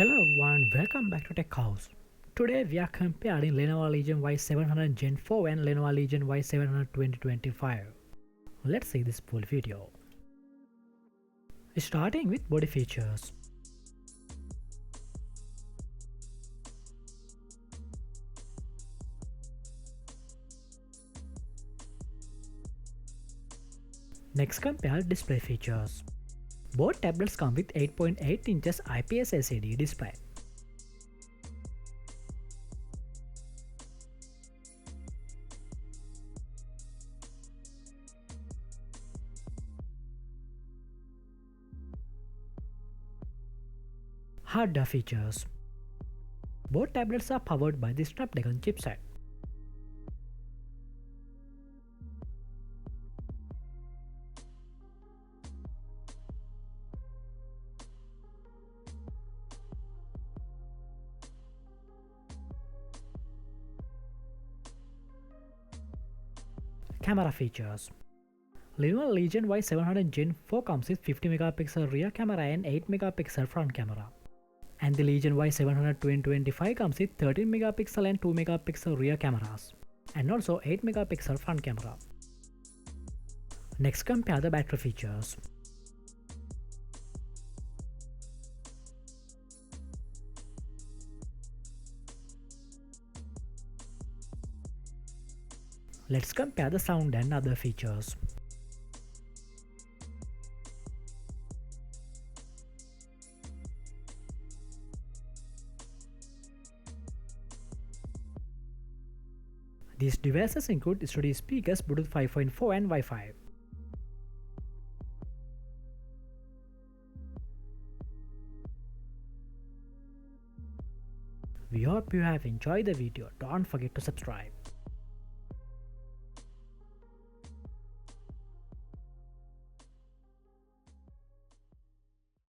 Hello everyone, welcome back to Tech House. Today we are comparing Lenovo Legion Y700 Gen 4 and Lenovo Legion Y700 2025. Let's see this full video. Starting with body features. Next, compare display features. Both tablets come with 8.8 inches IPS LCD display. Hardware features. Both tablets are powered by the Snapdragon chipset. Camera features. Lenovo Legion Y700 Gen 4 comes with 50 megapixel rear camera and 8 megapixel front camera. And the Legion Y700 2025 comes with 13 megapixel and 2 megapixel rear cameras, and also 8 megapixel front camera. Next, compare the battery features. Let's compare the sound and other features. These devices include studio speakers, Bluetooth 5.4 and Wi-Fi. We hope you have enjoyed the video. Don't forget to subscribe.